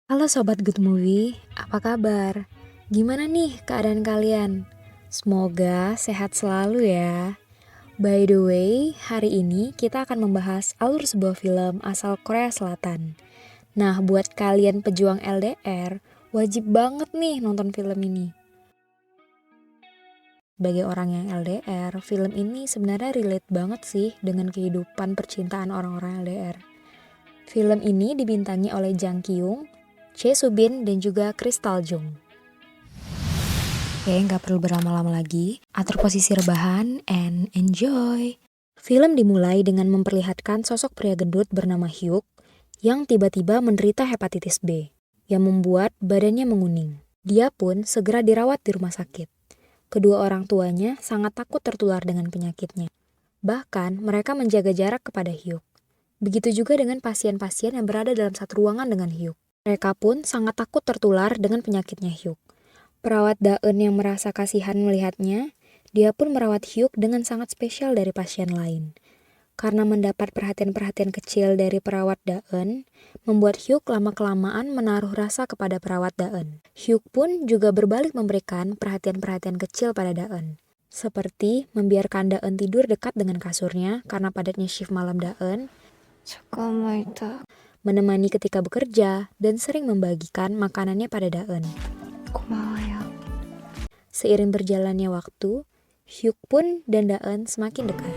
Halo Sobat Good Movie, apa kabar? Gimana nih keadaan kalian? Semoga sehat selalu ya. By the way, hari ini kita akan membahas alur sebuah film asal Korea Selatan. Nah, buat kalian pejuang LDR, wajib banget nih nonton film ini. Sebagai orang yang LDR, film ini sebenarnya relate banget sih dengan kehidupan percintaan orang-orang LDR. Film ini dibintangi oleh Jang Kyung, Choi Subin, dan juga Crystal Jung. Oke, nggak perlu berlama-lama lagi. Atur posisi rebahan and enjoy. Film dimulai dengan memperlihatkan sosok pria gendut bernama Hyuk yang tiba-tiba menderita hepatitis B yang membuat badannya menguning. Dia pun segera dirawat di rumah sakit. Kedua orang tuanya sangat takut tertular dengan penyakitnya. Bahkan mereka menjaga jarak kepada Hyuk. Begitu juga dengan pasien-pasien yang berada dalam satu ruangan dengan Hyuk. Mereka pun sangat takut tertular dengan penyakitnya Hyuk. Perawat Daeun yang merasa kasihan melihatnya, dia pun merawat Hyuk dengan sangat spesial dari pasien lain. Karena mendapat perhatian-perhatian kecil dari perawat Daeun, membuat Hyuk lama-kelamaan menaruh rasa kepada perawat Daeun. Hyuk pun juga berbalik memberikan perhatian-perhatian kecil pada Daeun. Seperti membiarkan Daeun tidur dekat dengan kasurnya karena padatnya shift malam Daeun, menemani ketika bekerja, dan sering membagikan makanannya pada Daeun. Seiring berjalannya waktu, Hyuk pun dan Daeun semakin dekat.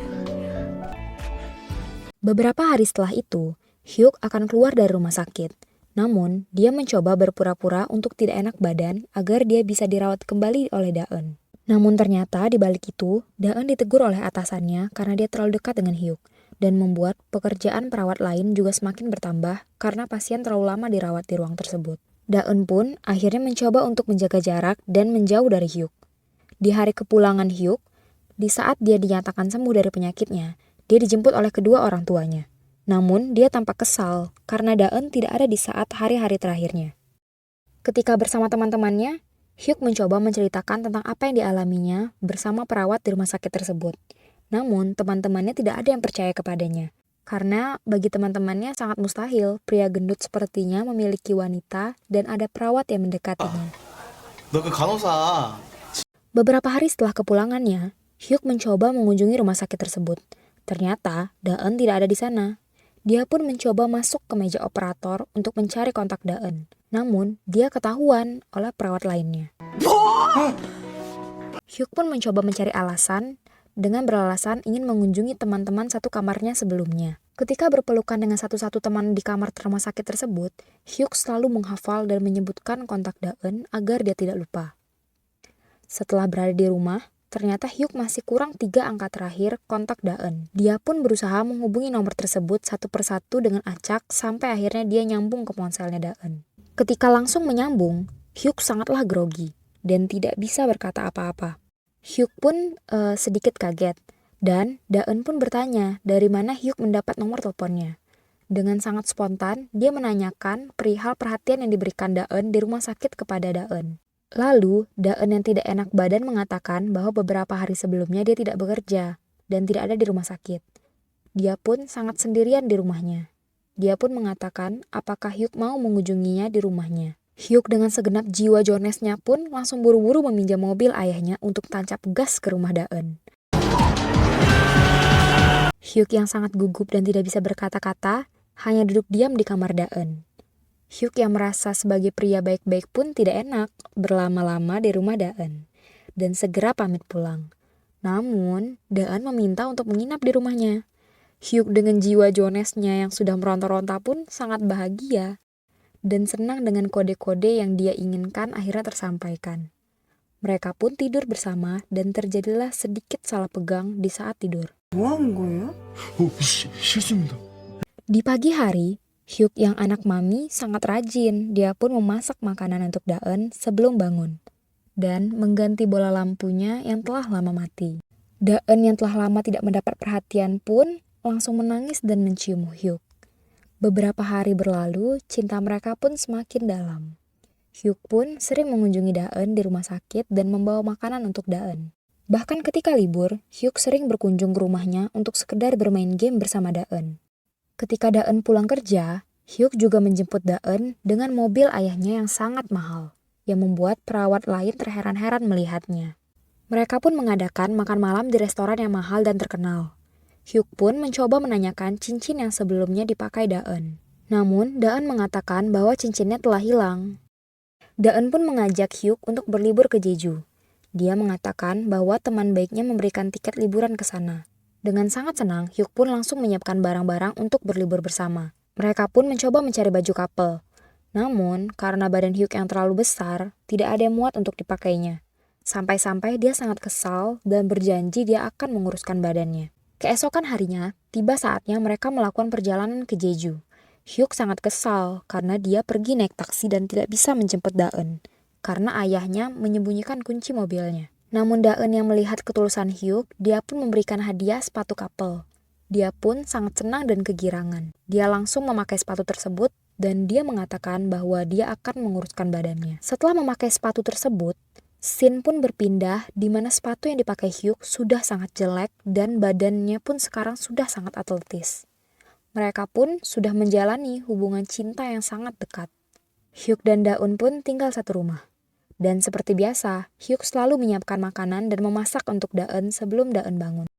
Beberapa hari setelah itu, Hyuk akan keluar dari rumah sakit. Namun, dia mencoba berpura-pura untuk tidak enak badan agar dia bisa dirawat kembali oleh Daeun. Namun ternyata di balik itu, Daeun ditegur oleh atasannya karena dia terlalu dekat dengan Hyuk dan membuat pekerjaan perawat lain juga semakin bertambah karena pasien terlalu lama dirawat di ruang tersebut. Daeun pun akhirnya mencoba untuk menjaga jarak dan menjauh dari Hyuk. Di hari kepulangan Hyuk, di saat dia dinyatakan sembuh dari penyakitnya, dia dijemput oleh kedua orang tuanya. Namun, dia tampak kesal karena Daeun tidak ada di saat hari-hari terakhirnya. Ketika bersama teman-temannya, Hyuk mencoba menceritakan tentang apa yang dialaminya bersama perawat di rumah sakit tersebut. Namun, teman-temannya tidak ada yang percaya kepadanya. Karena bagi teman-temannya sangat mustahil pria gendut sepertinya memiliki wanita dan ada perawat yang mendekatinya. 너 그 간호사 Beberapa hari setelah kepulangannya, Hyuk mencoba mengunjungi rumah sakit tersebut. Ternyata, Daeun tidak ada di sana. Dia pun mencoba masuk ke meja operator untuk mencari kontak Daeun. Namun, dia ketahuan oleh perawat lainnya. Hyuk pun mencoba mencari alasan dengan beralasan ingin mengunjungi teman-teman satu kamarnya sebelumnya. Ketika berpelukan dengan satu-satu teman di kamar rumah sakit tersebut, Hyuk selalu menghafal dan menyebutkan kontak Daeun agar dia tidak lupa. Setelah berada di rumah, ternyata Hyuk masih kurang 3 angka terakhir kontak Daeun. Dia pun berusaha menghubungi nomor tersebut satu persatu dengan acak sampai akhirnya dia nyambung ke ponselnya Daeun. Ketika langsung menyambung, Hyuk sangatlah grogi dan tidak bisa berkata apa-apa. Hyuk pun sedikit kaget dan Daeun pun bertanya dari mana Hyuk mendapat nomor teleponnya. Dengan sangat spontan, dia menanyakan perihal perhatian yang diberikan Daeun di rumah sakit kepada Daeun. Lalu, Daeun yang tidak enak badan mengatakan bahwa beberapa hari sebelumnya dia tidak bekerja dan tidak ada di rumah sakit. Dia pun sangat sendirian di rumahnya. Dia pun mengatakan apakah Hyuk mau mengunjunginya di rumahnya. Hyuk dengan segenap jiwa jonesnya pun langsung buru-buru meminjam mobil ayahnya untuk tancap gas ke rumah Daeun. Hyuk yang sangat gugup dan tidak bisa berkata-kata, hanya duduk diam di kamar Daeun. Hyuk yang merasa sebagai pria baik-baik pun tidak enak berlama-lama di rumah Daeun dan segera pamit pulang. Namun, Daeun meminta untuk menginap di rumahnya. Hyuk dengan jiwa jonesnya yang sudah meronta-ronta pun sangat bahagia dan senang dengan kode-kode yang dia inginkan akhirnya tersampaikan. Mereka pun tidur bersama dan terjadilah sedikit salah pegang di saat tidur. 뭐 하는 거예요? 실수입니다. Di pagi hari, Hyuk yang anak mami sangat rajin. Dia pun memasak makanan untuk Daeun sebelum bangun dan mengganti bola lampunya yang telah lama mati. Daeun yang telah lama tidak mendapat perhatian pun langsung menangis dan mencium Hyuk. Beberapa hari berlalu, cinta mereka pun semakin dalam. Hyuk pun sering mengunjungi Daeun di rumah sakit dan membawa makanan untuk Daeun. Bahkan ketika libur, Hyuk sering berkunjung ke rumahnya untuk sekedar bermain game bersama Daeun. Ketika Daeun pulang kerja, Hyuk juga menjemput Daeun dengan mobil ayahnya yang sangat mahal, yang membuat perawat lain terheran-heran melihatnya. Mereka pun mengadakan makan malam di restoran yang mahal dan terkenal. Hyuk pun mencoba menanyakan cincin yang sebelumnya dipakai Daeun. Namun, Daeun mengatakan bahwa cincinnya telah hilang. Daeun pun mengajak Hyuk untuk berlibur ke Jeju. Dia mengatakan bahwa teman baiknya memberikan tiket liburan ke sana. Dengan sangat senang, Hyuk pun langsung menyiapkan barang-barang untuk berlibur bersama. Mereka pun mencoba mencari baju couple. Namun, karena badan Hyuk yang terlalu besar, tidak ada yang muat untuk dipakainya. Sampai-sampai dia sangat kesal dan berjanji dia akan menguruskan badannya. Keesokan harinya, tiba saatnya mereka melakukan perjalanan ke Jeju. Hyuk sangat kesal karena dia pergi naik taksi dan tidak bisa menjemput Daeun, karena ayahnya menyembunyikan kunci mobilnya. Namun Daeun yang melihat ketulusan Hyuk, dia pun memberikan hadiah sepatu couple. Dia pun sangat senang dan kegirangan. Dia langsung memakai sepatu tersebut dan dia mengatakan bahwa dia akan menguruskan badannya. Setelah memakai sepatu tersebut, scene pun berpindah di mana sepatu yang dipakai Hyuk sudah sangat jelek dan badannya pun sekarang sudah sangat atletis. Mereka pun sudah menjalani hubungan cinta yang sangat dekat. Hyuk dan Daeun pun tinggal satu rumah. Dan seperti biasa, Hyuk selalu menyiapkan makanan dan memasak untuk Daeun sebelum Daeun bangun.